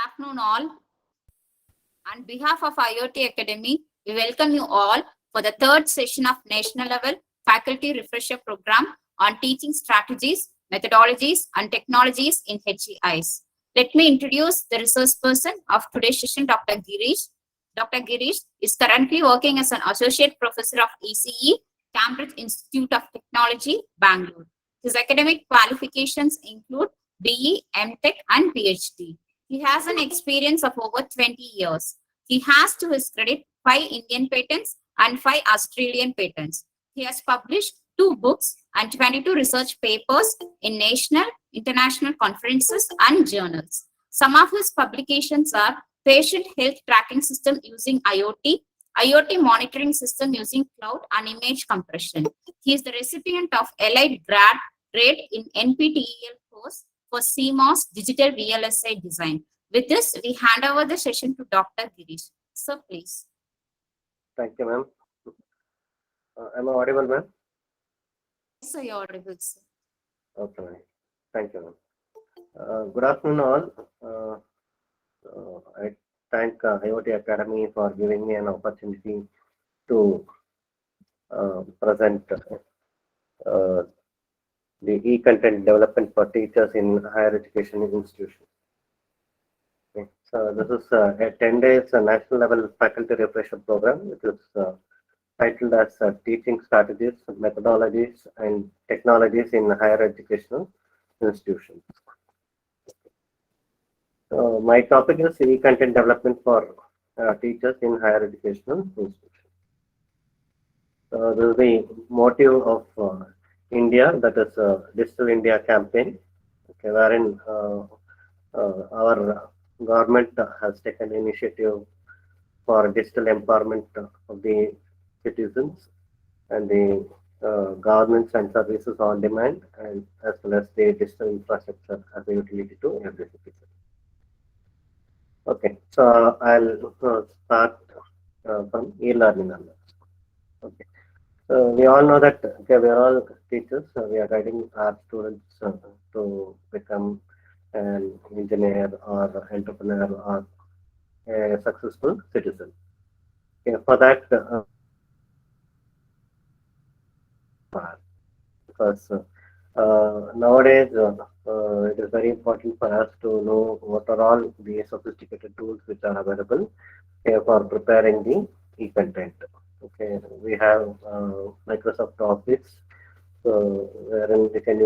afternoon, all. On behalf of IoT Academy, we welcome you all for the third session of National Level Faculty Refresher Program on Teaching Strategies, Methodologies, and Technologies in HEIs. Let me introduce the resource person of today's session, Dr. Girish. Dr. Girish is currently working as an Associate Professor of ECE, Cambridge Institute of Technology, Bangalore. His academic qualifications include BE, MTech, and PhD. He has an experience of over 20 years. He has to his credit 5 Indian patents and 5 Australian patents. He has published 2 books and 22 research papers in national, international conferences and journals. Some of his publications are Patient Health Tracking System using IoT, IoT Monitoring System using Cloud and Image Compression. He is the recipient of Elite grade in NPTEL course for CMOS Digital VLSI Design. With this, we hand over the session to Dr. Girish. Sir, please. Thank you, ma'am. Am I audible, ma'am? Yes, sir, you're audible, sir. Okay, ma'am. Thank you, ma'am. Good afternoon, all. I thank IoT Academy for giving me an opportunity to present the e-content development for teachers in higher education institutions. Okay. So this is a 10 days national level faculty refresher program, which is titled as Teaching Strategies, Methodologies, and Technologies in Higher Educational Institutions. So my topic is e-content development for teachers in higher educational institutions. So this is the motive of India, that is Digital India campaign, okay, wherein our government has taken initiative for digital empowerment of the citizens and the governments and services on demand, and as well as the digital infrastructure as a utility to every citizen. Okay, so I'll start from e-learning. Okay. So we all know that we are all teachers. We are guiding our students to become an engineer or entrepreneur or a successful citizen. Okay, for that, because nowadays it is very important for us to know what are all the sophisticated tools which are available for preparing the e-content. Okay, we have Microsoft Office, so wherein we can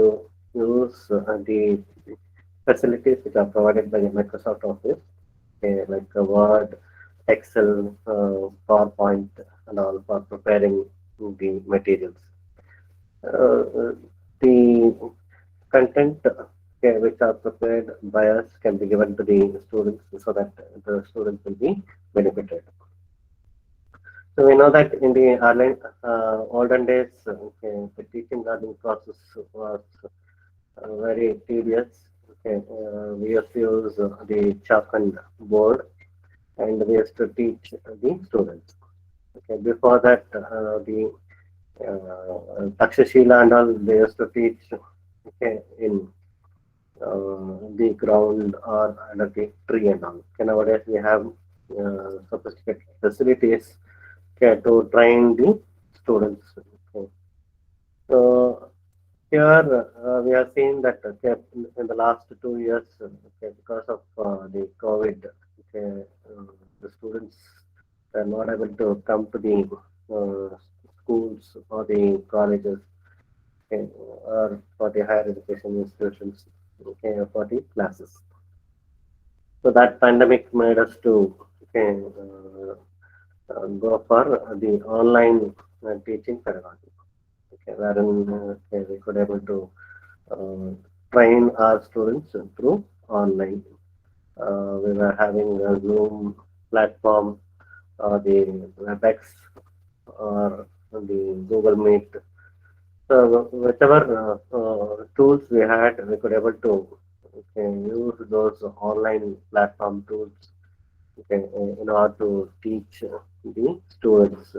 use the facilities which are provided by Microsoft Office, okay, like Word, Excel, PowerPoint, and all for preparing the materials. The content which are prepared by us can be given to the students so that the students will be benefited. So we know that in the olden days, the teaching learning process was very tedious. Okay, we used to use the chalk and board, and we used to teach the students. Okay, before that, the Takshashila and all, they used to teach in the ground or under the tree and all. Okay, nowadays we have sophisticated facilities to train the students. Okay. So here we have seen that in the last 2 years, because of the COVID, the students are not able to come to the schools or the colleges, or for the higher education institutions, for the classes. So that pandemic made us to go for the online teaching pedagogy, wherein we could able to train our students through online. We were having a Zoom platform, the WebEx, or the Google Meet. So whichever tools we had, we could able to use those online platform tools in order to teach the students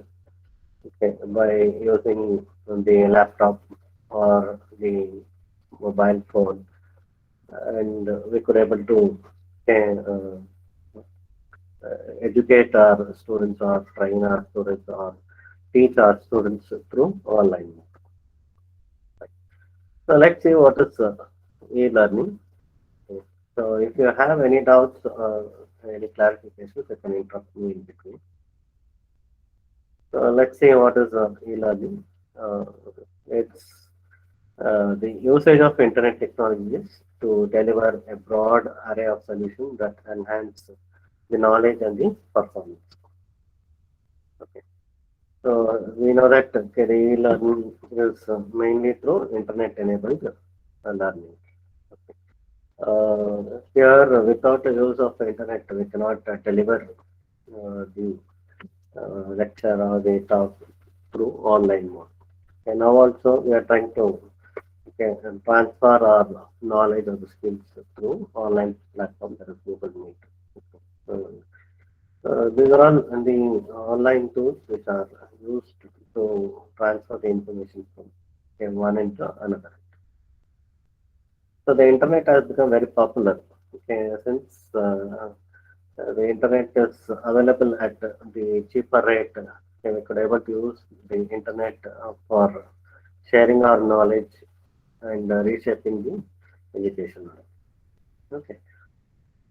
by using the laptop or the mobile phone, and we could able to can educate our students or train our students or teach our students through online. So let's see what is e-learning. So if you have any doubts or any clarifications, you can interrupt me in between. So let's see what is e-learning. Uh, it's the usage of internet technologies to deliver a broad array of solutions that enhance the knowledge and the performance. Okay. So we know that okay, the e-learning is mainly through internet-enabled learning. Okay. Here, without the use of the internet, we cannot deliver the lecture or the talk through online mode. And now also we are trying to transfer our knowledge or the skills through online platform that is Google Meet. So, these are all the online tools which are used to transfer the information from one into another. So the internet has become very popular since the internet is available at the cheaper rate. We could able to use the internet for sharing our knowledge and reshaping the education. Okay.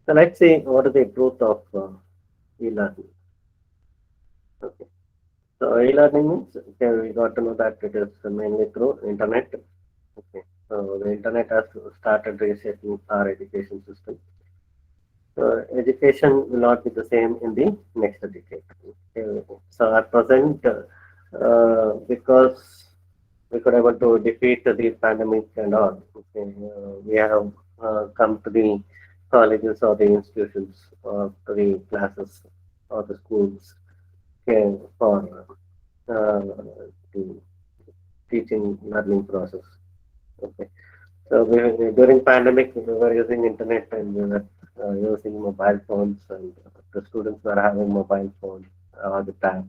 So let's see what is the truth of e-learning. Okay. So e-learning means we got to know that it is mainly through internet. Okay. So the internet has started reshaping our education system. So education will not be the same in the next decade. Okay. So at present, because we could able to defeat the pandemic and all, okay, we have come to the colleges or the institutions or to the classes or the schools okay, for the teaching learning process. Okay. So during pandemic, we were using internet and we were using mobile phones, and the students were having mobile phones or the tabs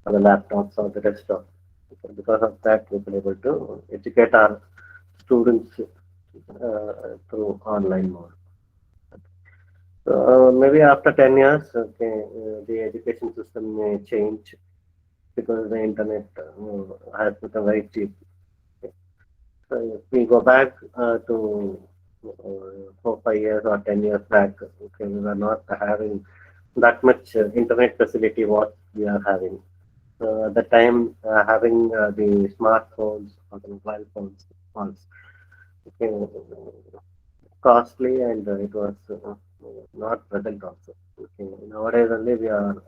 or the laptops or the desktop. Okay, because of that, we were able to educate our students through online mode. So maybe after 10 years, okay, the education system may change because the internet has become very cheap. Okay. So if we go back to 4, 5 years or 10 years back, okay, we were not having that much internet facility what we are having. So at the time, having the smartphones or the mobile phones was okay, costly and it was not present also. Okay. Nowadays only we are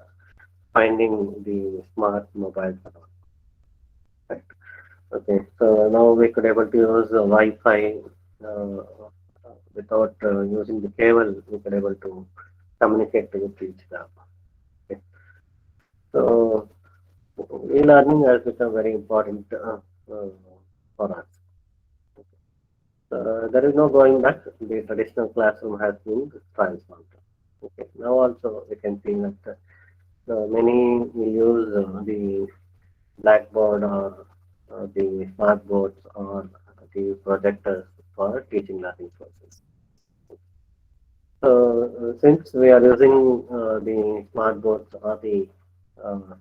finding the smart mobile phone. Right. Okay, so now we could able to use Wi-Fi without using the cable. We could able to communicate with each other. Okay. So e-learning has become very important for us. There is no going back. The traditional classroom has been transformed. Okay. Now also we can see that many will use the blackboard or the smart boards or the projectors for teaching learning process. So since we are using the smart boards or the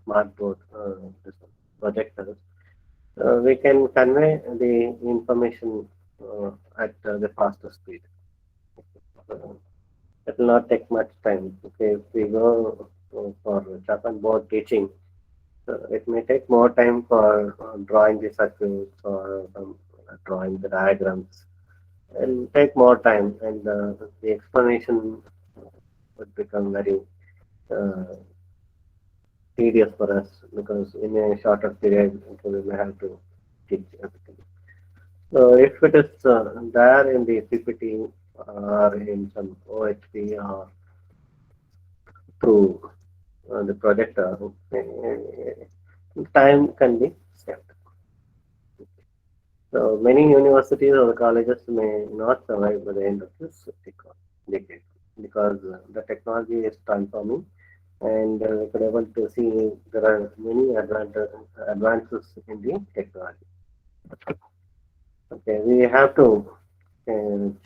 smart board this projectors, we can convey the information at the faster speed. It will not take much time. Okay, if we go for chalk and board teaching, it may take more time for drawing the circuits or drawing the diagrams. It'll take more time, and the explanation would become very uh, tedious for us because in a shorter period, okay, we may have to teach everything. So if it is there in the PPT or in some OHP or through the projector, time can be saved. So many universities or colleges may not survive by the end of this decade because the technology is transforming and we could able to see there are many advances in the technology. Okay, we have to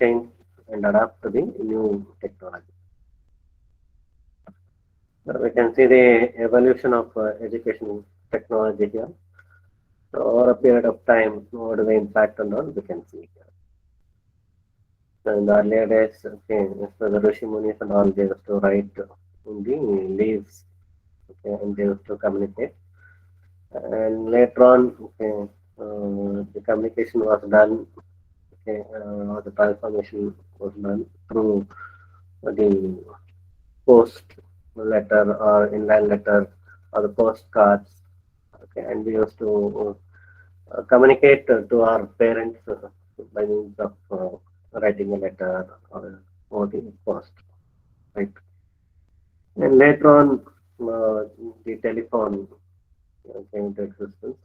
change and adapt to the new technology. We can see the evolution of education technology here. So over a period of time, what is the impact and all we can see here. So in the earlier days, okay, so the Rishi Munis and all, they used to write in the leaves, okay, and they used to communicate. And later on, okay, the communication was done, okay, or the transformation was done through the post letter or inland letter or the postcards, okay, and we used to communicate to our parents by means of writing a letter or the post, right? And later on, the telephone came into existence.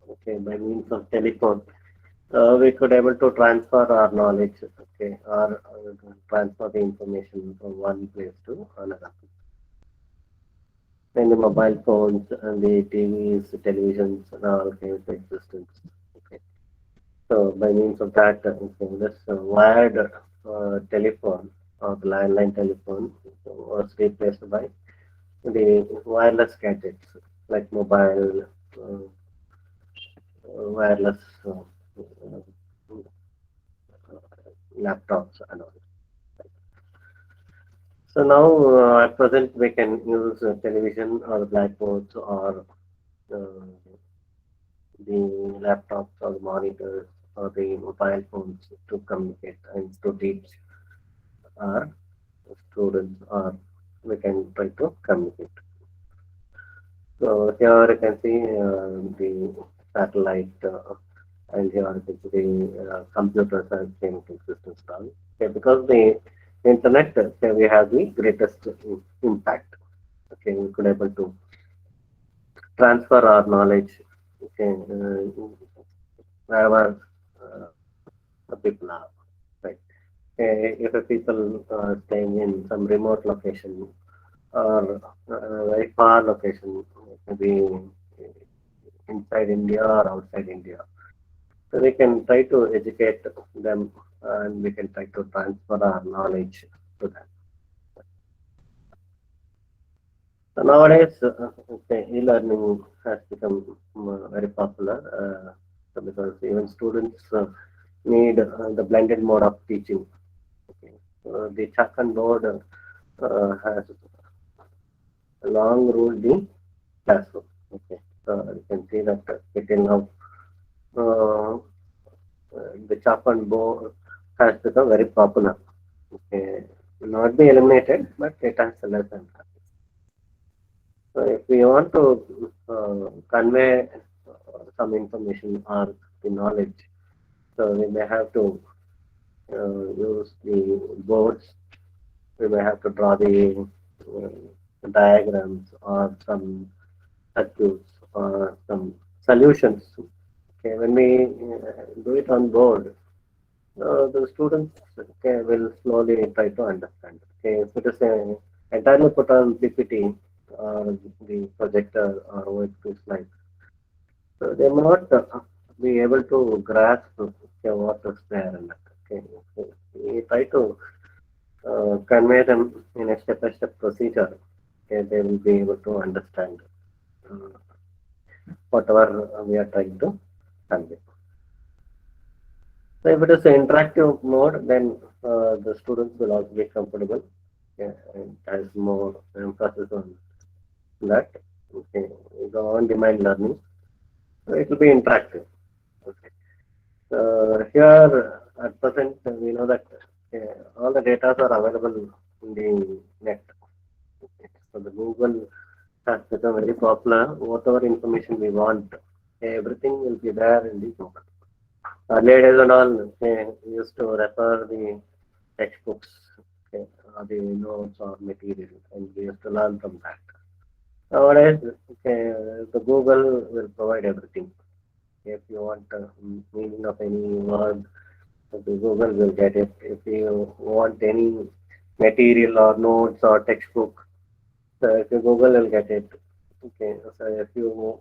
Okay, by means of telephone, we could able to transfer our knowledge, okay, or transfer the information from one place to another. And the mobile phones and the TVs, televisions, and all came into existence. Okay. So by means of that, okay, this wired telephone or the landline telephone was replaced by the wireless gadgets like mobile, wireless laptops and all. So now at present we can use television or blackboards or uh, the laptops or the monitors or the mobile phones to communicate and to teach our students or we can try to communicate. So here you can see the satellite and here you can see the computers are came into existence now. Okay, because the internet we have the greatest impact. Okay, we could able to transfer our knowledge. Okay, wherever the people are. Right. If a people staying in some remote location or very far location, maybe inside India or outside India. So we can try to educate them and we can try to transfer our knowledge to them. So nowadays, okay, e-learning has become very popular so because even students need the blended mode of teaching. Okay. The chalk and board has long ruled the classroom. Okay. You can see that till now uh, the chalk and board has become very popular. Okay. Will not be eliminated, but it has a lesson. So if we want to convey some information or the knowledge, so we may have to use the boards. We may have to draw the diagrams or some circuits or some solutions. Okay, when we do it on board, the students will slowly try to understand. Okay, if it is entirely put on PPT or the projector or OXP slide, so they may not be able to grasp what is there. And okay, so we try to convey them in a step-by-step procedure. Okay, they will be able to understand uh, whatever we are trying to convey. So if it is an interactive mode, then the students will also be comfortable. Okay, and has more emphasis on that. Okay, the on-demand learning, so it will be interactive. Okay. Here at present, we know that all the data are available in the net. Okay. So the Google has become very popular. Whatever information we want, everything will be there in the Google. Earlier days and all, we used to refer the textbooks, okay, or the notes or material, and we used to learn from that. Nowadays, okay, the Google will provide everything. If you want meaning of any word, the Google will get it. If you want any material or notes or textbook, so if you Google will get it. Okay, so if you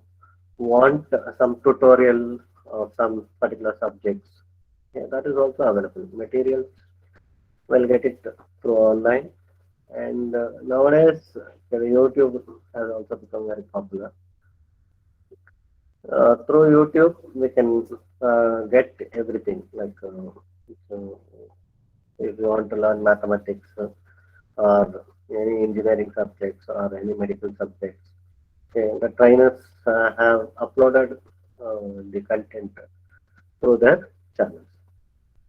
want some tutorial of some particular subjects, yeah, that is also available. Materials will get it through online. And nowadays, YouTube has also become very popular. Through YouTube, we can get everything. Like so if you want to learn mathematics or any engineering subjects or any medical subjects, okay, the trainers have uploaded the content through their channels.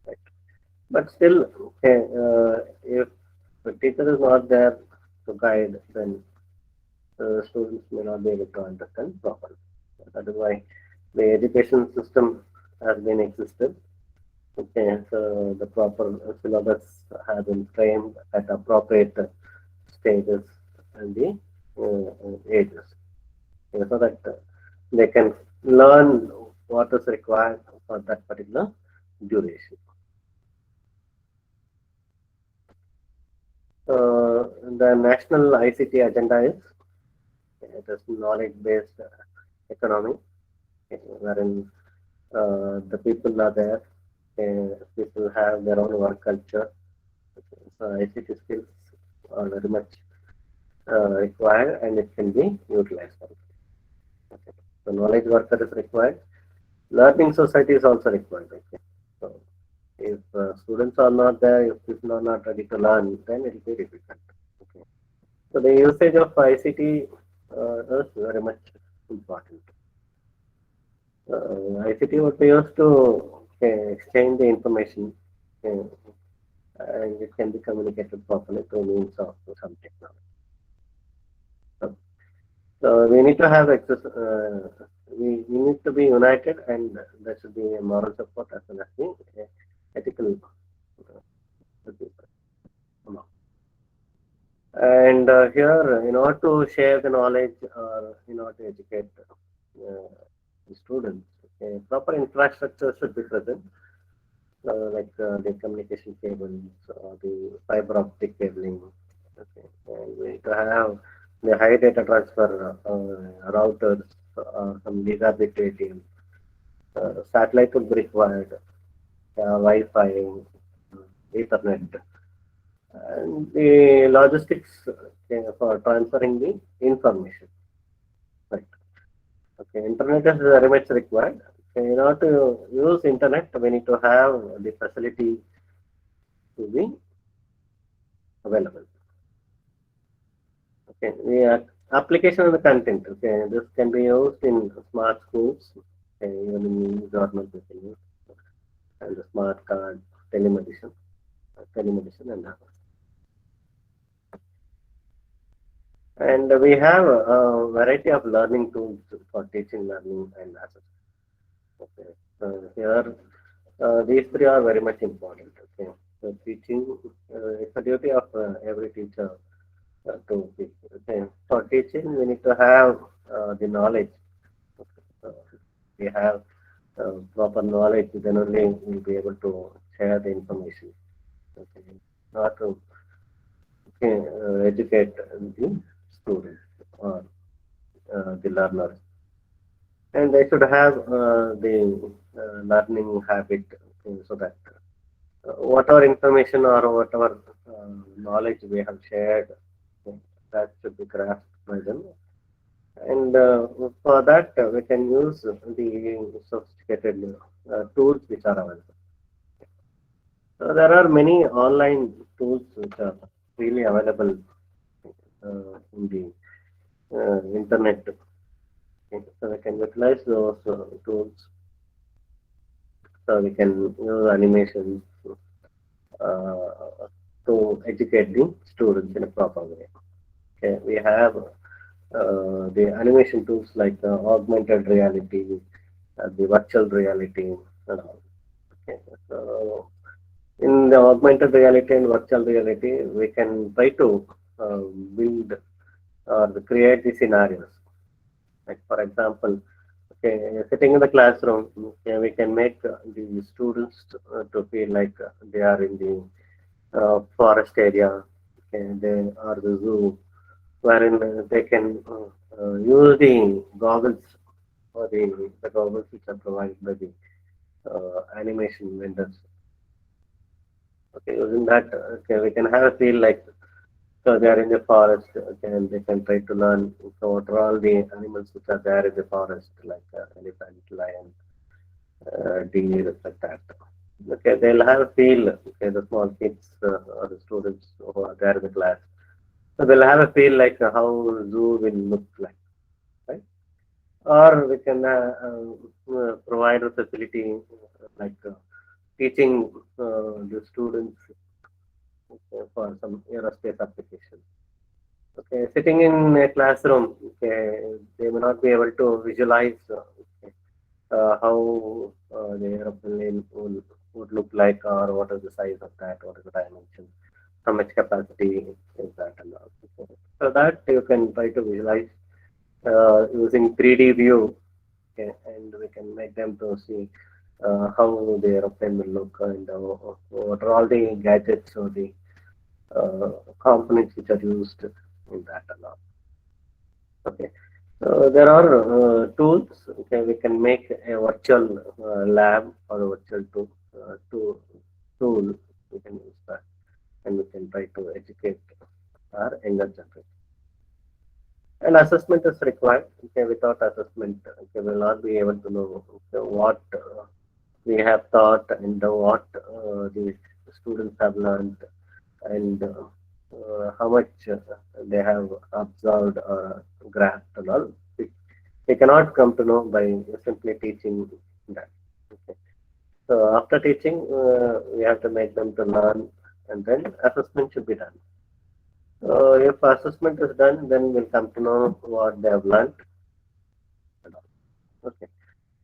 Right? But still, okay, if the teacher is not there to guide, then students may not be able to understand properly. That is why the education system has been existed. Okay, so the proper syllabus has been framed at appropriate stages and the ages, so that they can learn what is required for that particular duration. The national ICT agenda is it is knowledge-based economy, wherein the people are there, people have their own work culture. So ICT skills are very much required and it can be utilized. Okay. So knowledge worker is required. Learning society is also required. Okay. So if students are not there, if people are not ready to learn, then it will be difficult. Okay. So the usage of ICT is very much important. ICT would be used to exchange the information, okay, and it can be communicated properly through means of some technology. So we need to have access. We need to be united, and there should be a moral support as well as the ethical support. And here, in order to share the knowledge or in order to educate the students, okay, proper infrastructure should be present, like the communication cables or the fiber optic cabling. Okay, and we need to have the high data transfer routers, some gigabit ATM. Satellite would be required, Wi-Fi, Ethernet, and the logistics for transferring the information. Right. Okay, internet is very much required. Okay, in order to use internet, we need to have the facility to be available. Okay, the application of the content. Okay, this can be used in smart schools, okay, even in government we can use, and the smart card, telemedicine, and others. And we have a variety of learning tools for teaching, learning, and assessment. Okay, here these three are very much important. Okay, so teaching it's a duty of every teacher to teach. Okay, for teaching we need to have the knowledge. We have proper knowledge, then only we'll be able to share the information. Okay, not to educate the students or the learners, and they should have the learning habit, so that whatever information or whatever knowledge we have shared, that should be grasped by them. And for that, we can use the sophisticated tools which are available. So there are many online tools which are freely available in the internet. Okay, so we can utilize those tools. So we can use animations to educate the students in a proper way. Okay, we have the animation tools like augmented reality, the virtual reality, and all. Okay, so in the augmented reality and virtual reality, we can try to build or create the scenarios. Like for example, okay, sitting in the classroom, okay, we can make the students to feel like they are in the forest area, okay, they are the zoo, wherein they can use the goggles or the goggles which are provided by the animation vendors. Okay, using that, okay, we can have a feel like so they are in the forest, okay, and they can try to learn. So what are all the animals which are there in the forest, like elephant, lion, deer, like that. Okay, they'll have a feel. Okay, the small kids or the students who are there in the class, so they'll have a feel like how zoo will look like, right? Or we can provide a facility like teaching the students for some aerospace application. Okay, sitting in a classroom, okay, they may not be able to visualize okay, how the aeroplane would look like, or what is the size of that, what is the dimension, how much capacity is that, and all. Okay. So that you can try to visualize using 3D view, okay, and we can make them to see how the aeroplane will look and what are all the gadgets or the components which are used in that and all. Okay. So there are tools. Okay, we can make a virtual lab or a virtual tool. We can use that, and we can try to educate our younger generation. And assessment is required. Okay, without assessment, okay, we'll not be able to know okay, what we have taught and what the students have learned and how much they have observed or grasped and all. We cannot come to know by simply teaching that. Okay. So after teaching, we have to make them to learn, and then assessment should be done. So if assessment is done, then we'll come to know what they have learned. And all. Okay.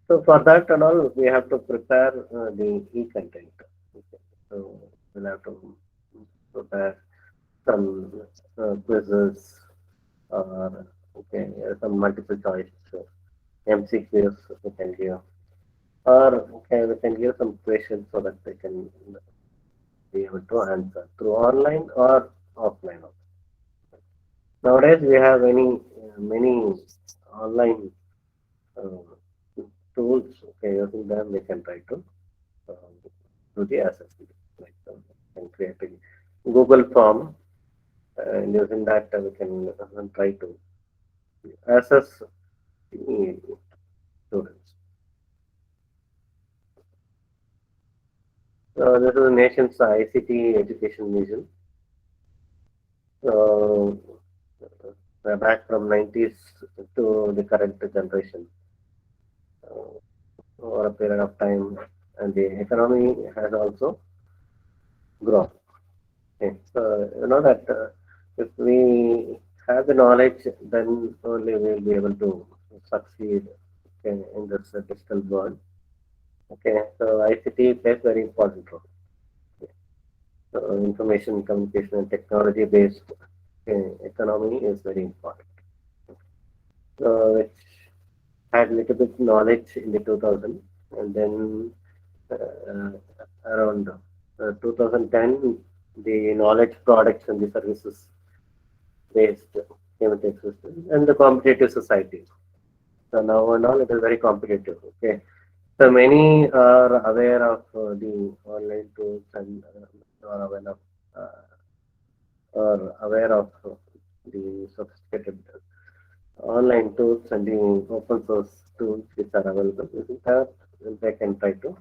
So for that and all, we have to prepare the e-content. Okay. So we'll have to prepare some quizzes or okay, some multiple choice MCQs we can give, or okay, we can give some questions so that they can be able to answer through online or offline. Also. Nowadays we have many online tools. Okay, using them we can try to uh, do the assessment. Like can create a Google form, and using that we can try to assess the students. This is the nation's ICT education vision. Back from 90s to the current generation over a period of time, and the economy has also grown. Okay. So you know that if we have the knowledge, then only we will be able to succeed okay, in this digital world. Okay, so ICT plays very important role. Okay. So information communication and technology based okay, economy is very important. Which had little bit knowledge in the 2000, and then uh, around 2010 the knowledge products and the services based came into existence, and the competitive society. So now and all it is very competitive. Okay, so many are aware of the online tools and are aware of the sophisticated online tools and the open source tools which are available. Using that, they can try to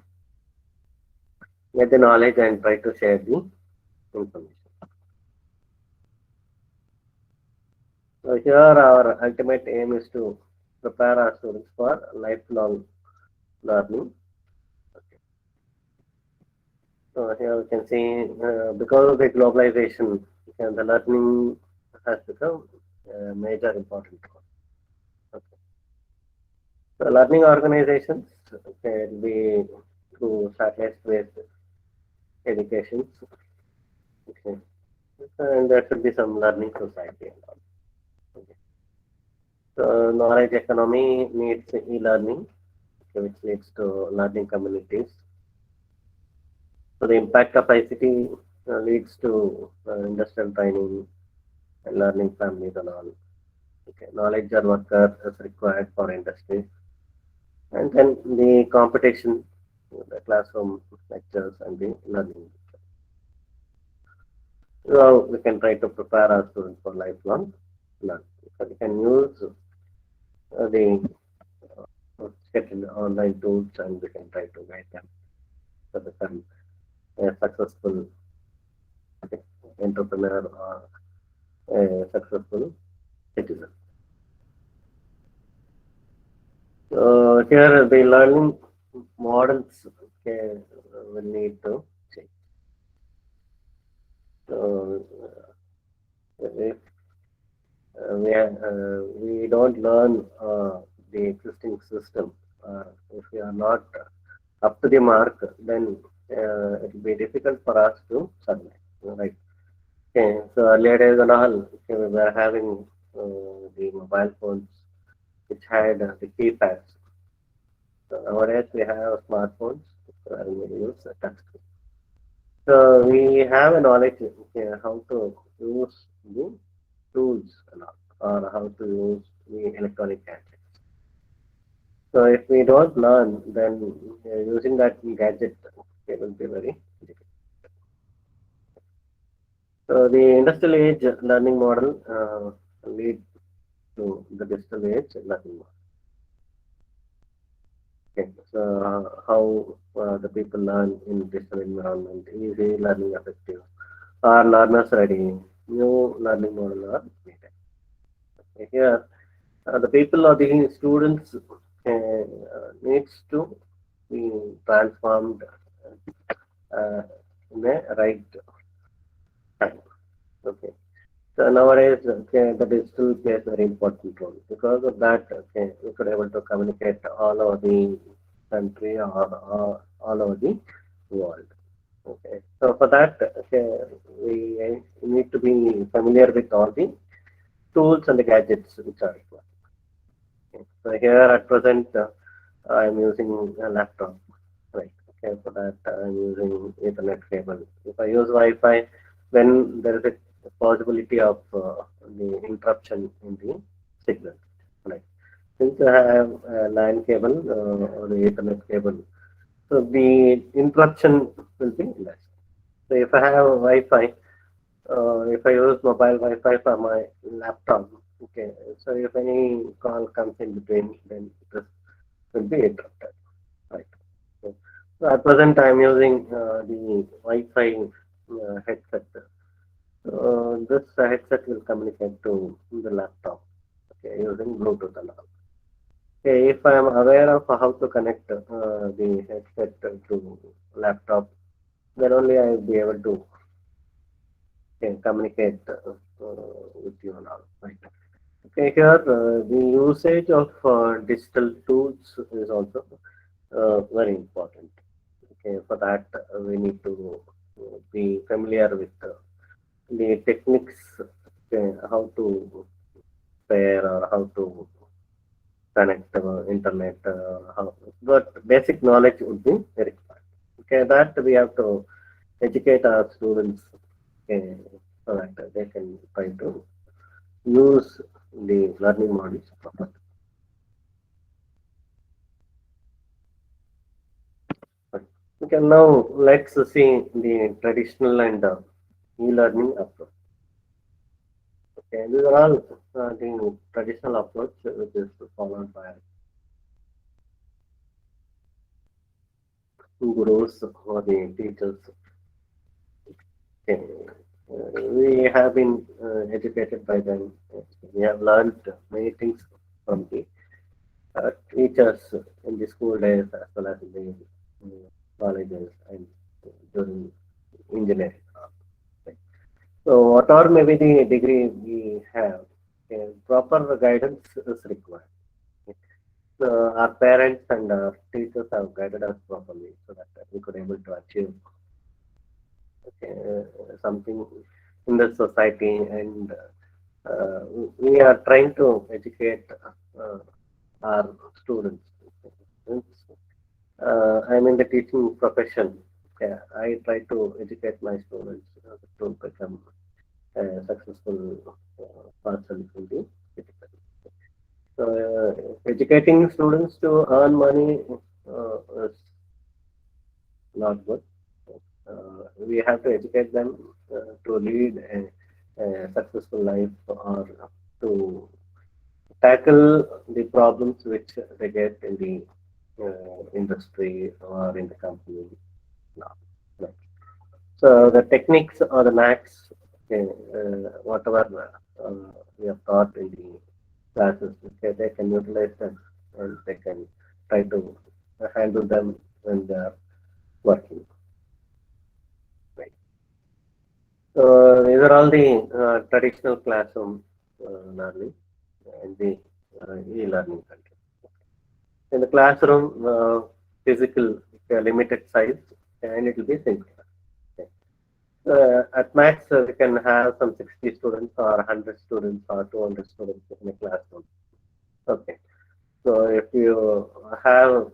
get the knowledge and try to share the information. So here our ultimate aim is to prepare our students for lifelong learning. So here we can see because of the globalization, the learning has become a major important role. Okay. So learning organizations can be through satellite-based education. Okay. And there should be some learning society and all. Okay. So knowledge economy needs e-learning, okay, which leads to learning communities. So the impact of ICT leads to industrial training and learning families and all. Okay. Knowledge or worker is required for industry. And then the competition, the classroom lectures and the learning. So we can try to prepare our students for lifelong learning. So we can use the get in online tools and we can try to guide them to become a successful entrepreneur or a successful citizen. So here the learning models will need to change. So if we don't learn the existing system, if we are not up to the mark, then it will be difficult for us to survive. Right. Okay. So earlier days and all, okay, we were having the mobile phones which had the keypads. So nowadays we have smartphones and we use a touch screen. So we have a knowledge how to use the tools and all, or how to use the electronic gadgets. So if we don't learn, then using that gadget it will be very difficult. So the industrial age learning model lead to the digital age learning model. Okay. So how the people learn in digital environment, easy learning effective, are learners ready, new learning model are needed. Here, the people or the students needs to be transformed uh, in a right time. Okay. So nowadays, okay, the digital plays a very important role. Because of that, okay, we could able to communicate all over the country or all over the world. Okay. So for that, okay, we need to be familiar with all the tools and the gadgets which are required. Okay. So here at present, I'm using a laptop, right? Okay, for that I'm using Ethernet cable. If I use Wi-Fi, then there is a possibility of the interruption in the signal, right? Since I have a LAN cable or the Ethernet cable, so the interruption will be less. So if I have Wi-Fi, if I use mobile Wi-Fi for my laptop, okay, so if any call comes in between, then this will be interrupted, right? So, so at present, I'm using the Wi-Fi headset. This headset will communicate to the laptop, okay, using Bluetooth and all. Okay, if I am aware of how to connect the headset to laptop, then only I will be able to communicate with you and all. Right. Okay, here the usage of digital tools is also very important. Okay, for that we need to be familiar with the techniques, okay, how to pair or how to connect internet. But basic knowledge would be required. Okay, that we have to educate our students, okay, so that they can try to use the learning models properly. Okay, now let's see the traditional and e-learning approach. Okay, these are all the traditional approach which is followed by gurus or the teachers. Okay. We have been educated by them. We have learned many things from the teachers in the school days as well as in the colleges and during engineering. Right. So whatever may be the degree we have, proper guidance is required. Our parents and our teachers have guided us properly so that we could able to achieve something in the society, and uh, we are trying to educate uh, our students. Since I'm in the teaching profession, yeah, I try to educate my students to become a successful person in the education. So, educating students to earn money is not good. we have to educate them to lead a successful life or to tackle the problems which they get in the industry or in the company now. Right. So the techniques or the max, okay, whatever we have taught in the classes, okay, they can utilize them and they can try to handle them when they are working. Right. So these are all the traditional classroom learning and the e-learning content. In the classroom, physical, limited size, and it will be simple. Okay. At max, we can have some 60 students or 100 students or 200 students in a classroom. Okay. So if you have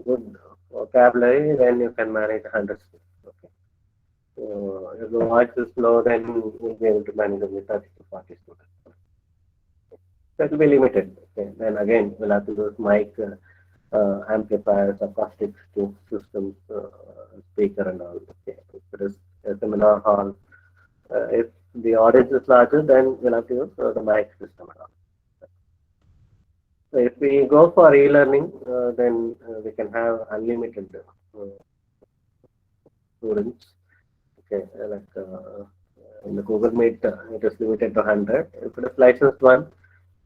good vocabulary, then you can manage 100 students. Okay. So if the voice is low, then you'll be able to manage only 30 to 40 students. That will be limited. Okay. Then again, we'll have to use mic, amplifiers, acoustic systems, speaker and all. Okay. If it is a seminar hall, if the audience is larger, then we'll have to use the mic system and all. So if we go for e-learning, then we can have unlimited students. Okay, like in the Google Meet, it is limited to 100. If it is licensed one,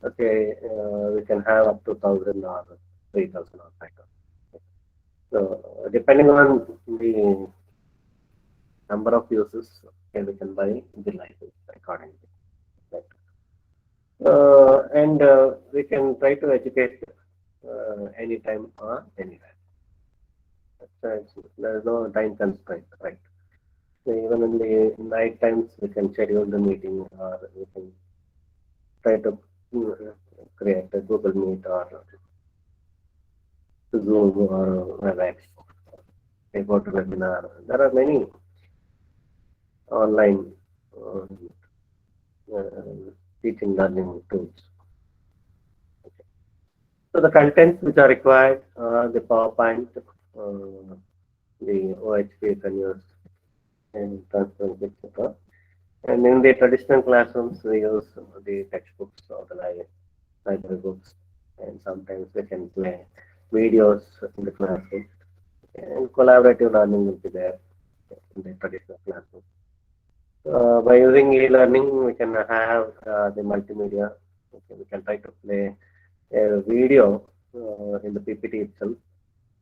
okay, we can have up to 1,000 or 3,000 or 5,000. So depending on the number of users, okay, we can buy the license accordingly. Right. And we can try to educate anytime or anywhere. There is no time constraint, right? So even in the night times, we can schedule the meeting or we can try to create a Google Meet or Zoom or WebEx, a go to webinar. There are many online teaching learning tools. Okay. So the contents which are required are the PowerPoint, the OHP can use and transference, etc. And in the traditional classrooms, we use the textbooks or the library books, and sometimes we can play videos in the classroom. And collaborative learning will be there in the traditional classroom. By using e-learning, we can have the multimedia. Okay, we can try to play a video in the PPT itself,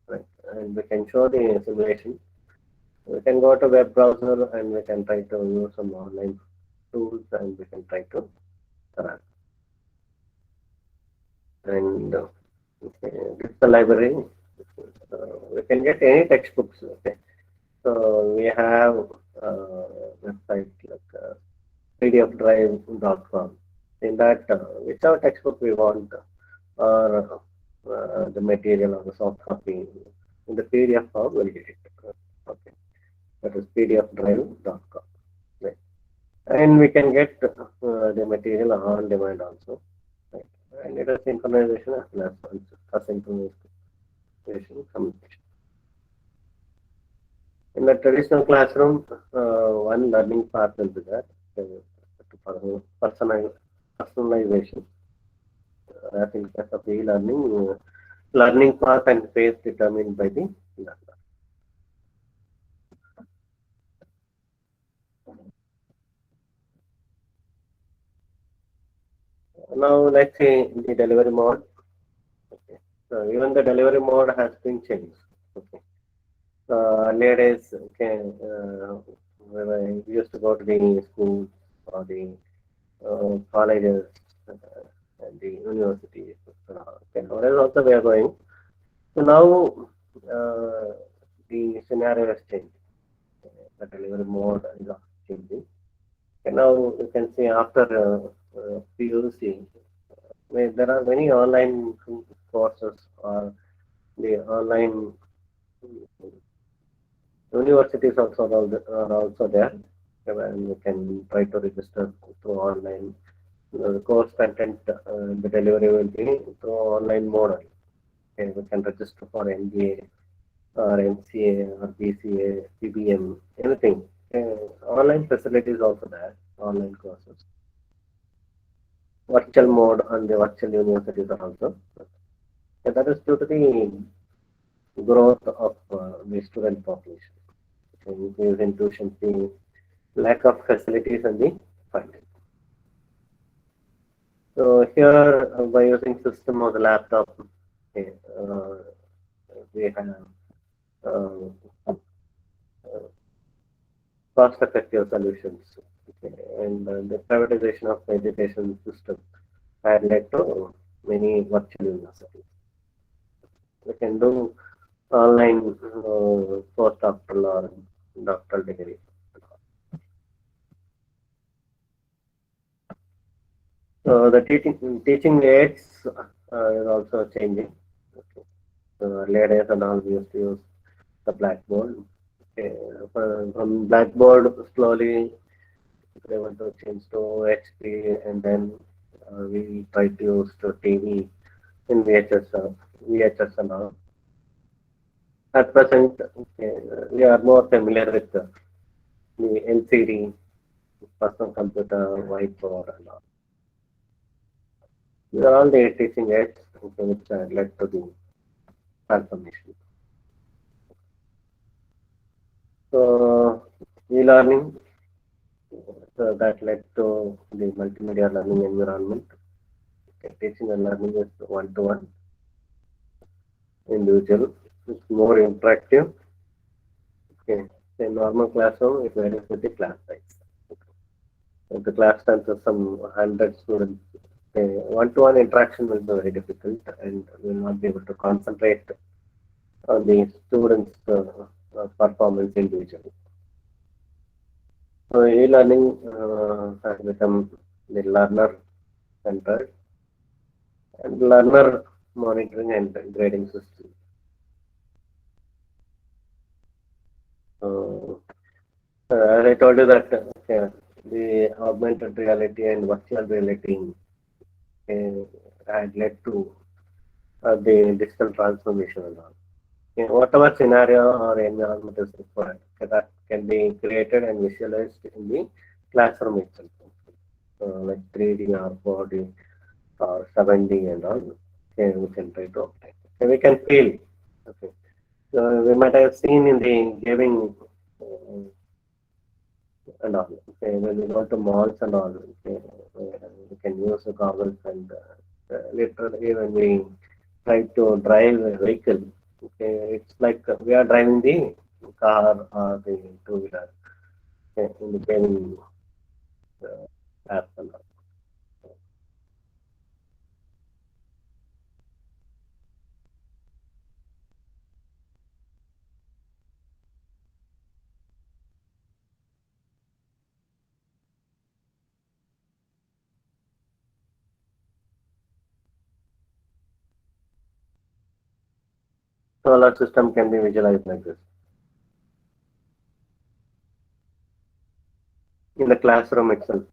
right? And we can show the simulation. We can go to web browser and we can try to use some online tools and we can try to run. And okay, this is the library. We can get any textbooks. Okay, so we have website like pdfdrive.com. In that, whichever textbook we want, or the material or the soft copy, in the PDF form, we'll get it. Okay, that is pdfdrive.com. Right. And we can get the material on demand also. Right. And it is synchronization as well as asynchronization communication. In the traditional classroom, one learning path will be there, personalization. As in case of e-learning, learning path and phase determined by the learner. Now let's see the delivery mode. Okay. So even the delivery mode has been changed. Okay. Earlier days, okay, when I used to go to the schools or the colleges and the universities. Okay, nowadays also we are going. So now the scenario has changed. The delivery mode is also changing. And now you can see after PUC, there are many online courses or the online universities are also there, and you can try to register through online. The course content, the delivery will be through online mode. Okay, we can register for MBA or MCA or BCA, CBM, anything. Online facilities also there, online courses. Virtual mode on the virtual universities are also. That is due to the growth of the student population, increase in tuition fee, lack of facilities and the funding. So here, by using system or the laptop, okay, we have uh, cost-effective solutions. Okay, and the privatization of education system had led to many virtual universities. We can do online postdoctoral or doctoral degree. So the teaching aids is also changing. Okay. So earlier days and all we used to use the blackboard. Okay. From blackboard slowly they want to change to HP, and then we try to use to TV in VHS and all. At present, okay, we are more familiar with the LCD, personal computer, whiteboard, and all. These are all the teaching aids, okay, which led to the transformation. So, e-learning, so that led to the multimedia learning environment. Okay, teaching and learning is one-to-one, individual. It's more interactive. Okay, in normal classroom, it varies with the class size. If the class size is some 100 students, one-to-one interaction will be very difficult, and we will not be able to concentrate on the students' performance individually. So e-learning has become the learner centered and learner monitoring and grading system. So, as I told you that the augmented reality and virtual reality had led to the digital transformation and all. Whatever scenario or environment is required, that can be created and visualized in the classroom itself, like 3D or 4D or 7D and all. Okay, we can try to obtain. Okay, we can feel. Okay, so we might have seen in the gaming and all. Okay, when we go to malls and all, okay, we can use the goggles and literally when we try to drive a vehicle, okay, it's like we are driving the car or the two-wheeler, okay, in the gaming app and all. Solar system can be visualized like this in the classroom itself.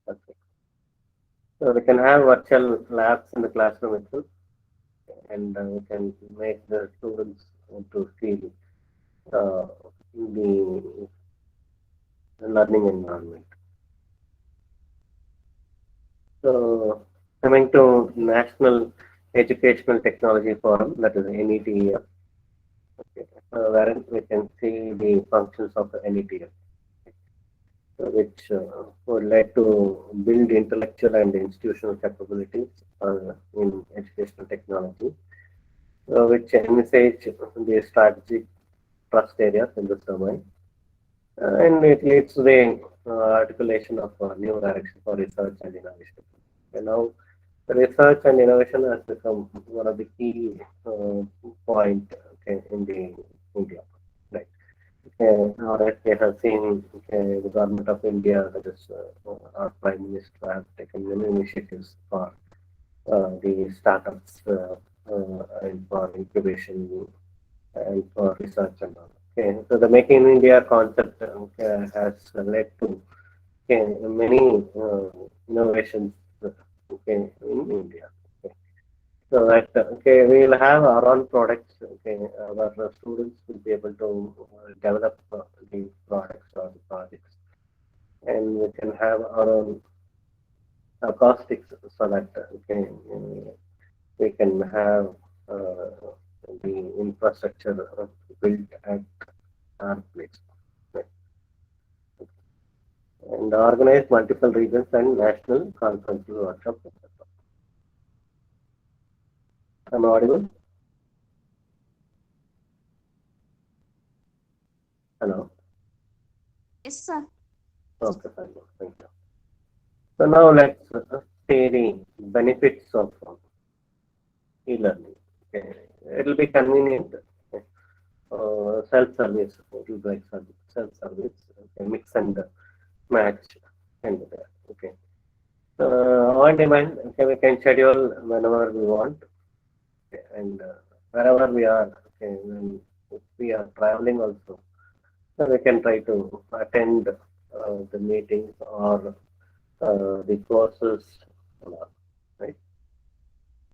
Okay. So we can have virtual labs in the classroom itself, and we can make the students to feel uh, the learning environment. So coming to National Educational Technology Forum, that is NETF, okay, wherein we can see the functions of the NETF, which would like to build intellectual and institutional capabilities in educational technology, which envisage the strategic trust areas in this domain. And it leads to the articulation of new direction for research and innovation. And now, research and innovation has become one of the key point, okay, in the India, right? Nowadays, we have seen, the government of India, that is our Prime Minister, have taken many initiatives for the startups and for incubation and for research and all. Okay, so the Make in India concept has led to okay, many innovations, okay, in India. Okay. So that okay, we will have our own products. Okay, our students will be able to develop the products or the projects, and we can have our own acoustics so that okay, we can have uh, the infrastructure built at our place. Right. And organize multiple regions and national conferences workshops, etc. Am I audible? Hello. Yes, sir. Okay, fine. Thank you. So now let's see the benefits of e-learning. Okay. It will be convenient. Okay. Self-service. It will be like self-service. Okay. Mix and match and okay. On demand. Okay, we can schedule whenever we want, okay, and wherever we are. Okay, when if we are traveling also, so we can try to attend the meetings or the courses, right?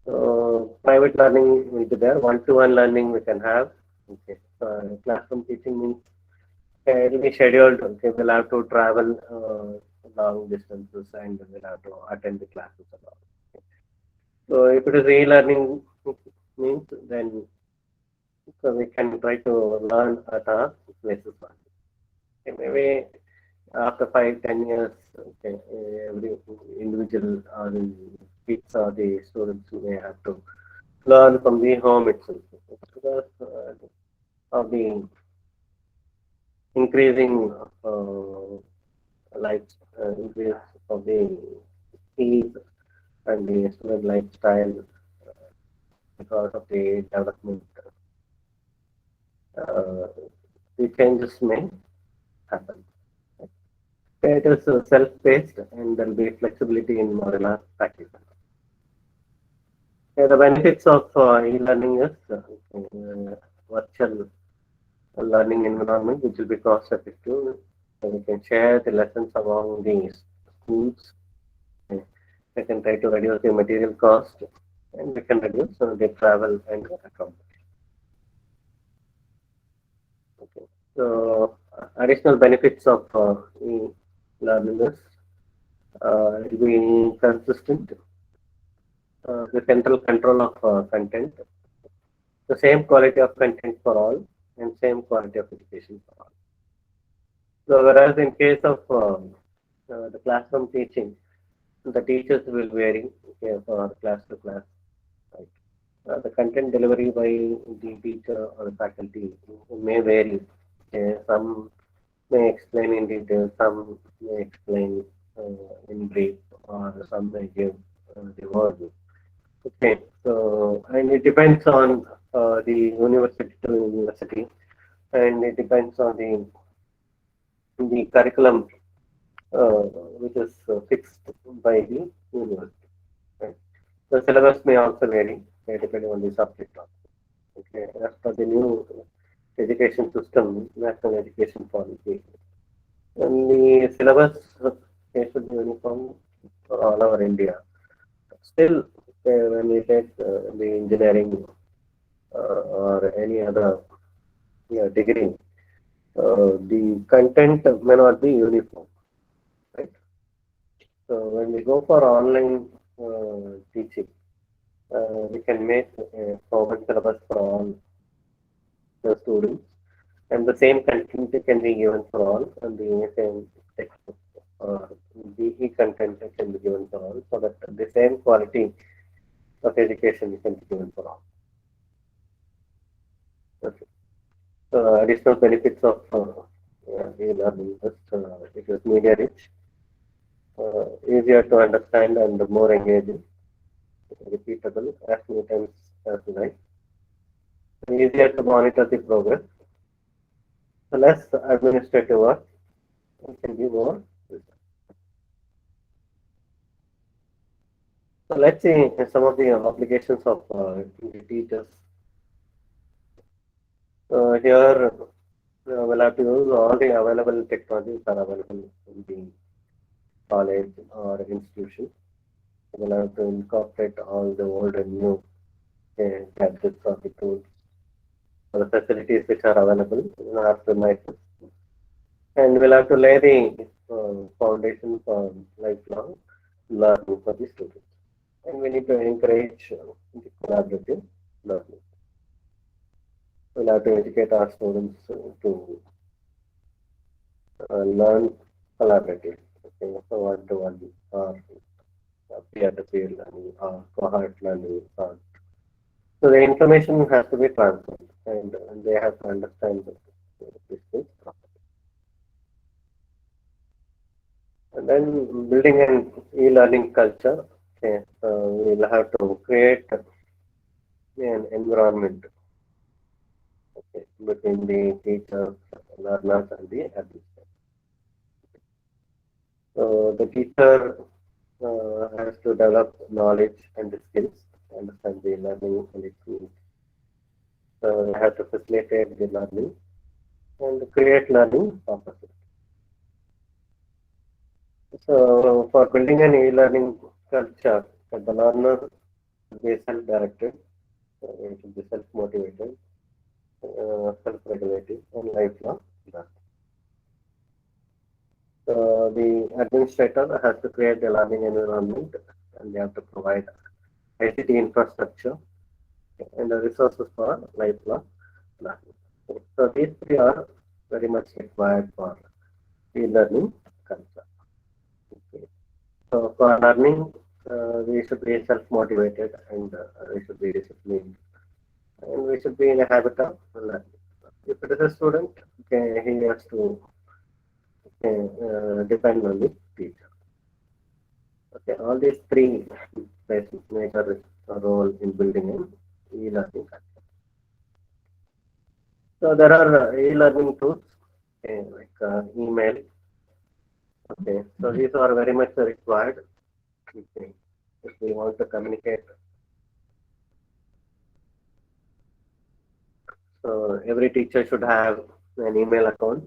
So private learning will be there. One-to-one learning we can have. Okay. Classroom teaching means okay, it will be scheduled. Okay, we'll have to travel long distances and we'll have to attend the classes and all. Okay. So if it is e-learning means then so we can try to learn at our places. Okay, maybe after 5, 10 years, okay, every individual or the kids or the students may have to learn from the home itself because of the increasing life increase of the fees and the student lifestyle because of the development, uh, the changes may happen. It is self-paced and there will be flexibility in modular practice. The benefits of e-learning is virtual learning environment, which will be cost effective. So we can share the lessons among the schools. We can try to reduce the material cost and we can reduce the travel and accommodation. Okay. So additional benefits of e-learning is it will be consistent, the central control of content, the same quality of content for all, and same quality of education for all. So whereas in case of the classroom teaching, the teachers will vary, okay, for class to class. Right? The content delivery by the teacher or the faculty may vary. Okay? Some may explain in detail, some may explain in brief, or some may give the word. Okay, so and it depends on the university to university, and it depends on the curriculum uh, which is fixed by the university. Right? The syllabus may also vary depending on the subject. Okay, as per the new education system, national education policy, and the syllabus should be uniform for all over India. Still, when we take the engineering or any other degree, the content may not be uniform, right? So when we go for online teaching, we can make a common syllabus for all the students, and the same content can be given for all, and the same textbook or the content can be given for all, so that the same quality of education can be given for all. Okay. Additional benefits of e-learning is it is media rich, easier to understand and more engaging, repeatable as many times as you like, easier to monitor the progress, less administrative work, it can be more. So let's see some of the obligations of the teachers. Here we'll have to use all the available technologies are available in the college or institution. We'll have to incorporate all the old and new gadgets or the tools or the facilities which are available in our premises. And we'll have to lay the foundation for lifelong learning for the students. And we need to encourage the collaborative learning. We'll have to educate our students to learn collaborative, okay, so one-to-one or peer-to-peer learning or cohort learning. So the information has to be transferred and they have to understand this thing properly. And then building an e-learning culture, okay, we'll have to create an environment, okay, between the teachers, learners, and the administrators. So the teacher has to develop knowledge and the skills, understand the learning and its needs. So they have to facilitate the learning and create learning opportunities. So for building an e-learning culture, the learner should be self-directed, it should be self-motivated, self-regulating, and lifelong learning. So the administrator has to create the learning environment and they have to provide ICT infrastructure and the resources for lifelong learning. So these three are very much required for e-learning culture. Okay. So for learning, we should be self-motivated and we should be disciplined and we should be in a habit of learning. If it is a student, okay, he has to depend on the teacher. Okay, all these three play major role in building an e-learning culture. So there are e-learning tools, okay, like email. Okay, so these are very much required. Okay, if we want to communicate. So every teacher should have an email account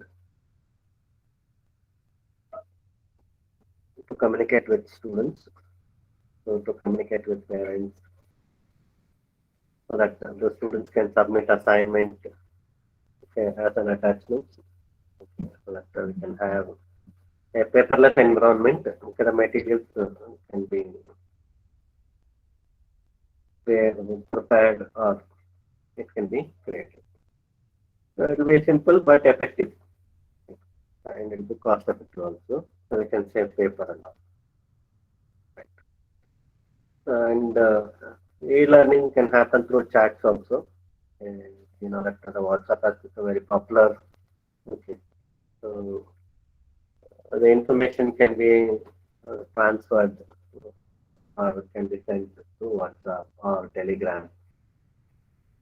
to communicate with students, so to communicate with parents, so that the students can submit assignment, okay, as an attachment, okay, so that we can have a paperless environment. Okay, the materials can be prepared or it can be created. So it will be simple but effective, and it will be cost effective also. So we can save paper and all. Right. And e-learning can happen through chats also. And, you know that the WhatsApp has become very popular. Okay, so the information can be transferred or can be sent through WhatsApp or Telegram.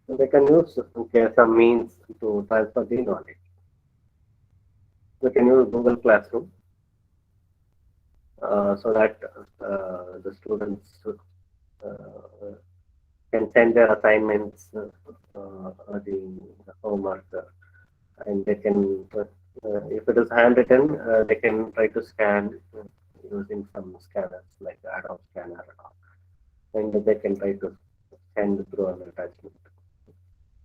So they can use, okay, some means to transfer the knowledge. We can use Google Classroom so that the students can send their assignments or the homework and they can, if it is handwritten, they can try to scan using some scanners like Adobe scanner and all. And they can try to send through an attachment.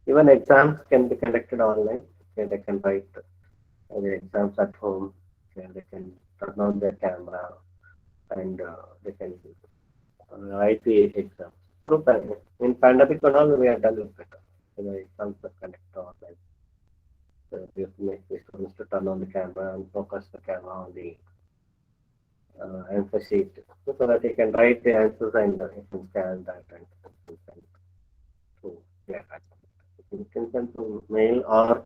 Even exams can be conducted online. Okay, they can write the exams at home. Okay, they can turn on their camera and they can write the exams. So in pandemic and all, we have done it better. The exams are conducted online. So we have to make the students to turn on the camera and focus the camera on the answer sheet so that they can write the answers and you can scan that and send to their attachment. We can send to mail or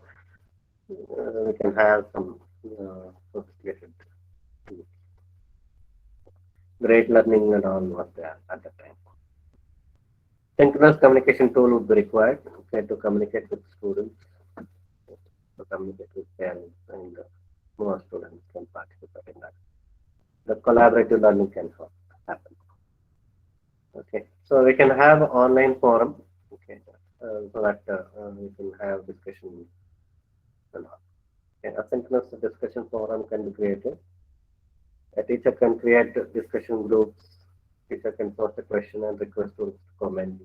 we can have some sophisticated tools. Great learning and all was there at the time. Synchronous communication tool would be required, okay, to communicate with students, to communicate with parents, and more students can participate in that. The collaborative learning can happen. Okay, so we can have online forum, okay, so that we can have discussion and all. Okay, asynchronous discussion forum can be created A teacher can create discussion groups. Teacher can post a question and request students to comment.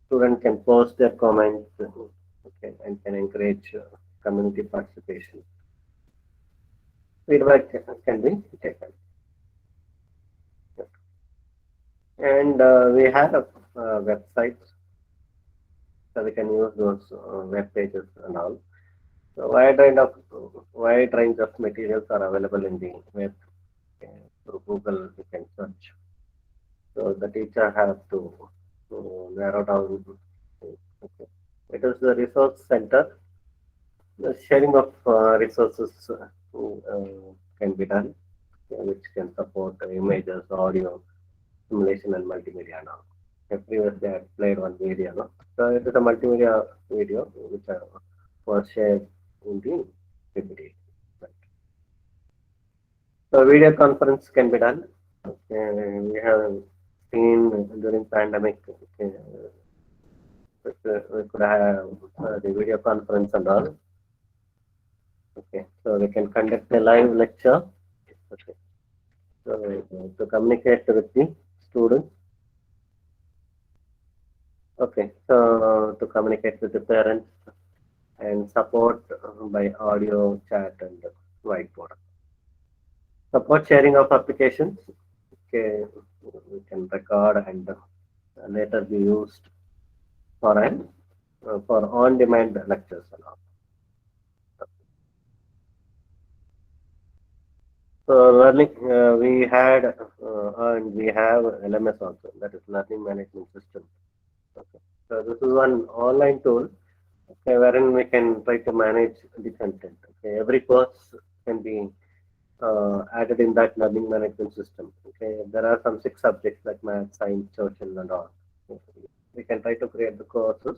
Student can post their comments, okay, and can encourage community participation. Feedback can be taken. And we have websites, so we can use those web pages and all. So wide range of materials are available in the web. Through Google, you can search. So the teacher has to narrow down. Okay. It is the resource center. The sharing of resources can be done, which can support images, audio, simulation, and multimedia now. Previously, I played one video. No? So it is a multimedia video which was shared in the PPT. Right. So video conference can be done. Okay. We have seen during pandemic. Okay, we could have the video conference and all. Okay, so we can conduct a live lecture. Okay, so to communicate with the students. Okay, so to communicate with the parents and support by audio, chat, and whiteboard. Support sharing of applications. Okay, we can record and later be used for on-demand lectures and all. So learning, we had and we have LMS also, that is Learning Management System. Okay. So this is one online tool, okay, wherein we can try to manage the content. Okay. Every course can be added in that learning management system. Okay. There are some 6 subjects like math, science, social, and all. Okay. We can try to create the courses,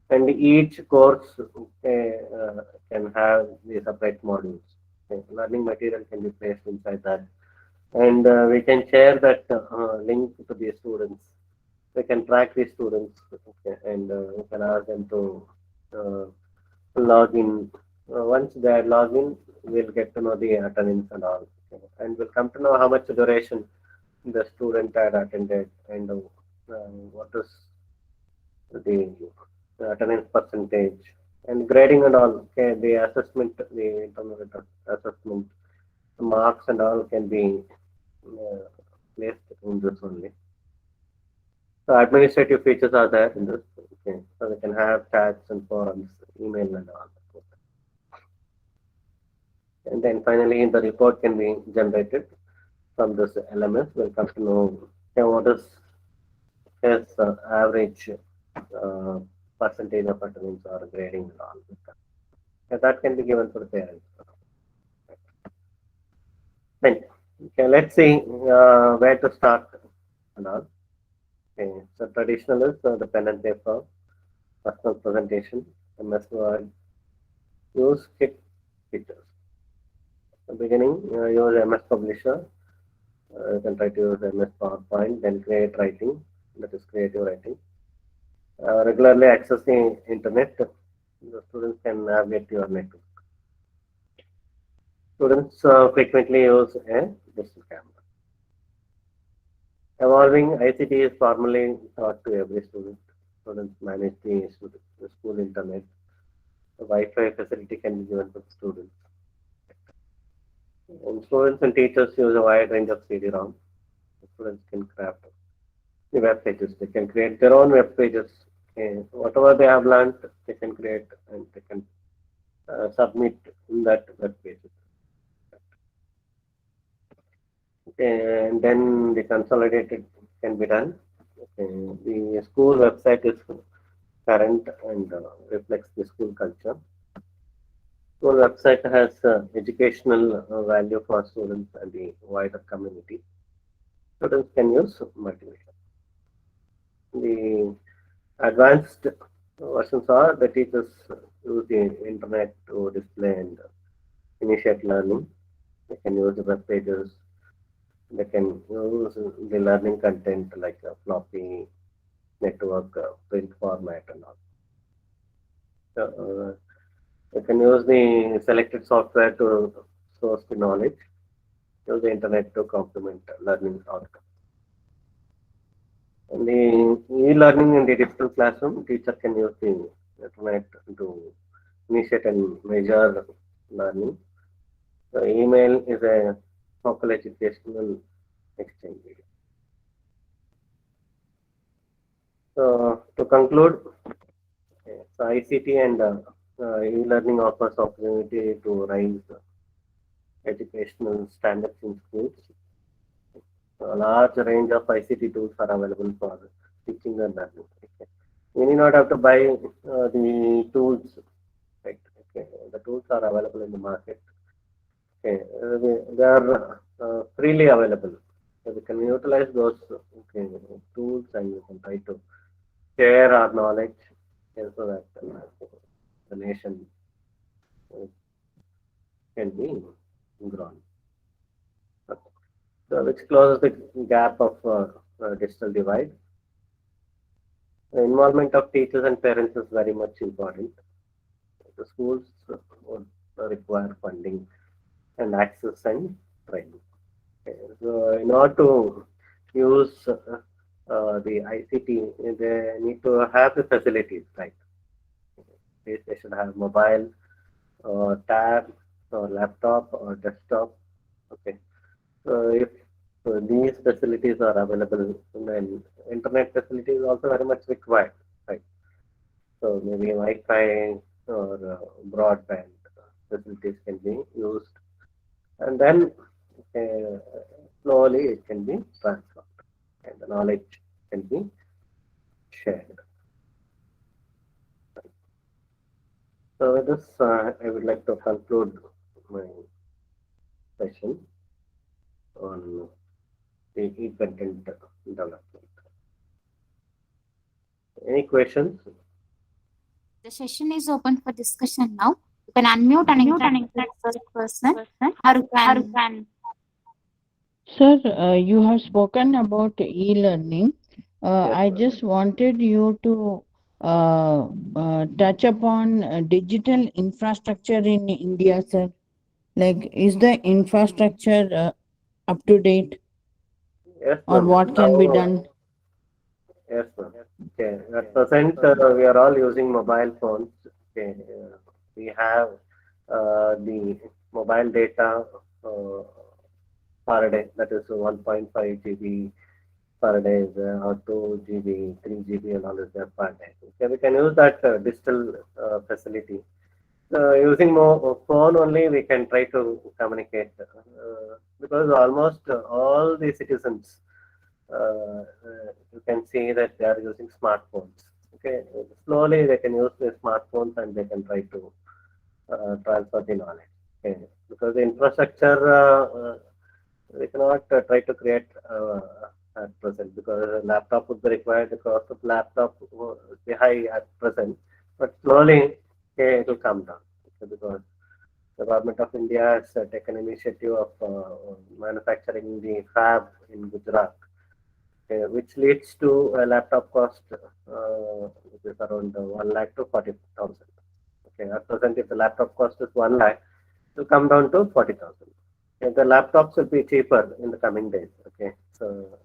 and each course can have the separate modules. Okay. Learning material can be placed inside that, and we can share that link to the students. We can track the students, okay, and we can ask them to uh, log in. Once they are logged in, we'll get to know the attendance and all, okay, and we'll come to know how much duration the student had attended and what is the attendance percentage and grading and all. Okay, the assessment, the internal assessment, marks and all can be uh, placed in this only. So administrative features are there in this. Okay, so we can have chats and forums, email and all. And then finally, the report can be generated from this LMS. We'll come to know, okay, what is his average uh, percentage of attendance or grading and all. Okay, that can be given to the parents. Then, okay, let's see where to start and all. Okay, so traditional is the pen and paper, personal presentation, MS Word, use kit features. The beginning, use MS Publisher. You can try to use MS PowerPoint, then create writing, that is creative writing. Regularly access the internet. The students can navigate your network. Students frequently use a digital camera. Evolving ICT is formally taught to every student. Students manage the school internet. The Wi-Fi facility can be given to students. And students and teachers use a wide range of CD-ROM. Students can craft the web pages. They can create their own web pages. Okay. Whatever they have learned, they can create and they can submit in that web page. Okay. And then the consolidated can be done. Okay. The school website is current and reflects the school culture. School website has educational value for students and the wider community. Students can use multimedia. The advanced versions are the teachers use the internet to display and initiate learning. They can use the web pages. They can use the learning content like floppy, network, print format and all. So, they can use the selected software to source the knowledge. use the internet to complement learning outcomes. In the e-learning in the digital classroom, teacher can use the internet to initiate and measure learning. The email is a local educational exchange. So to conclude, so ICT and e-learning offers opportunity to raise educational standards in schools. A large range of ICT tools are available for teaching and learning. Okay. We need not have to buy the tools. Right. Okay. The tools are available in the market. Okay. They are freely available. So we can utilize those okay, tools and we can try to share our knowledge so that the nation uh, can be grown. Okay. So which closes the gap of digital divide. The involvement of teachers and parents is very much important. The schools would require funding and access and training. Okay. So in order to use the ICT, they need to have the facilities, right? They should have mobile, or tab, or laptop, or desktop. Okay. So if these facilities are available, then internet facility is also very much required, right? So maybe Wi-Fi or broadband facilities can be used, and then uh, slowly it can be transformed, and the knowledge can be shared. So with this, I would like to conclude my session on the e-content development. Any questions? The session is open for discussion now. You can unmute and interact with the first person, or you can. Sir, you have spoken about e-learning. I just wanted you to touch upon digital infrastructure in India, sir. Like, is the infrastructure up to date, Yes, or ma'am. what can be Now, done? yes, ma'am. Okay. At present, we are all using mobile phones. Okay. We have the mobile data uh, per day, that is 1.5 GB per day, or 2 GB, 3 GB, and all is there per day. Okay. We can use that digital facility. Using more phone only, we can try to communicate because almost all the citizens you can see that they are using smartphones. Okay, slowly they can use the smartphones and they can try to transfer the knowledge. Okay, because the infrastructure we cannot try to create at present because a laptop would be required. The cost of laptop would be high at present, but slowly okay, it will come down okay, because the government of India has taken initiative of manufacturing the fab in Gujarat, which leads to a laptop cost which is around 1 lakh to 40,000. Okay, at present, if the laptop cost is 1 lakh, it will come down to 40,000. Okay, the laptops will be cheaper in the coming days. Okay, so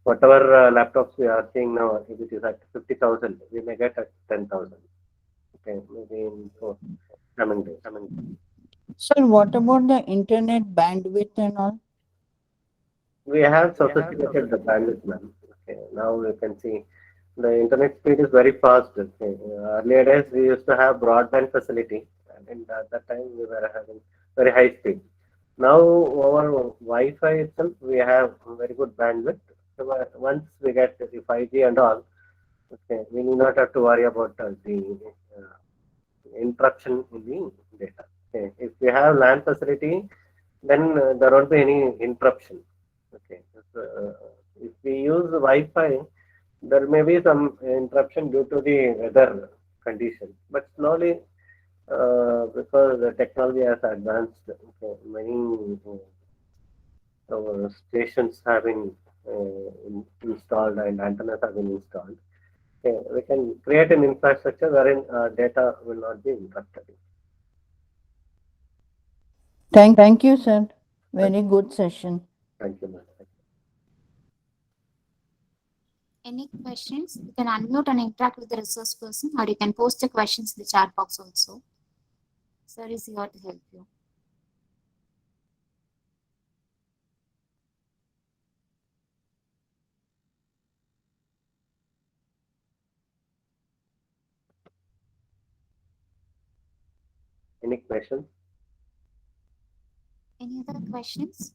whatever laptops we are seeing now, if it is at 50,000, we may get at 10,000. Okay, maybe in coming days. Sir, what about the internet bandwidth and all? We have sophisticated the bandwidth now. Okay, now you can see the internet speed is very fast. Okay. Earlier days we used to have broadband facility, and at that time we were having very high speed. Now our Wi-Fi itself we have very good bandwidth. So once we get the 5G and all, okay, we need not have to worry about the interruption in the data. Okay. If we have LAN facility, then there won't be any interruption. Okay. So, if we use Wi-Fi, there may be some interruption due to the weather condition, but slowly, because the technology has advanced, okay, many stations have been installed and antennas have been installed. Okay, we can create an infrastructure wherein data will not be interrupted. Thank you, sir. Very good session. Thank you, ma'am. Any questions? You can unmute and interact with the resource person, or you can post the questions in the chat box also. Sir is here to help you. Any questions? Any other questions?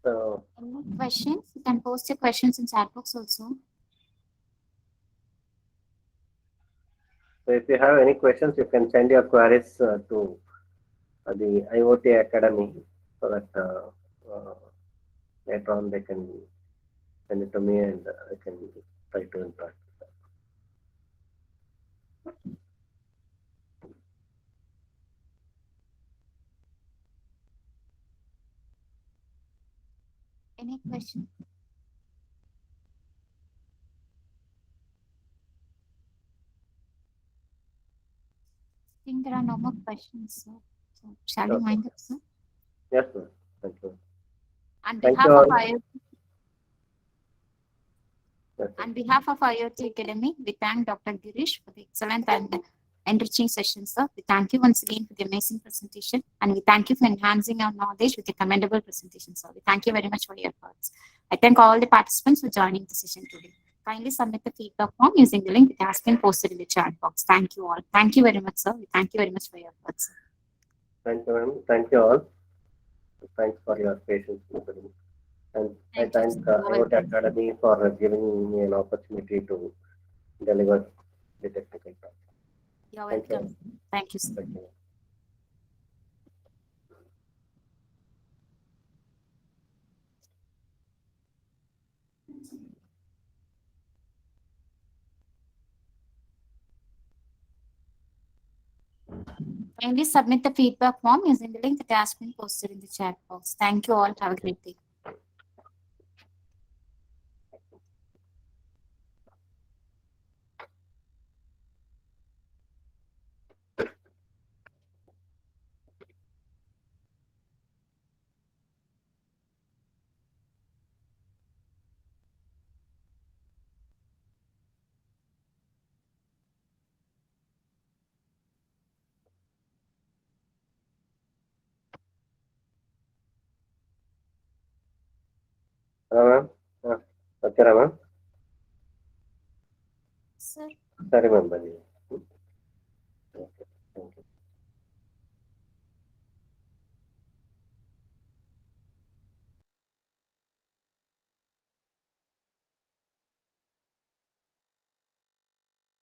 So, Any questions? You can post your questions in chat box also. so if you have any questions, you can send your queries to the IoT Academy so that later on they can send it to me and I can try to interact. Any questions? I think there are no more questions, sir. So shall we Okay. wind up, sir? Yes, ma'am. Thank you. On Thank behalf you of all. IoT, Yes, on behalf of IoT Academy, we thank Dr. Girish for the excellent and enriching session, sir. We thank you once again for the amazing presentation, and we thank you for enhancing our knowledge with the commendable presentation, sir. We thank you very much for your efforts. I thank all the participants for joining the session today. Kindly submit the feedback form using the link that has been posted in the chat box. Thank you all. Thank you very much, sir. We thank you very much for your efforts. Thank you, ma'am. Thank you all. Thanks for your patience. And I Thank you, thank sir. You're IoT welcome. Academy for giving me an opportunity to deliver the technical talk. You're Thank you. welcome. Thank you, sir. Thank you. Kindly submit the feedback form using the link that has been posted in the chat box. Thank you all. Have a great day. Hello, ma'am. Satyara, ma'am. Sir. Sorry, ma'am.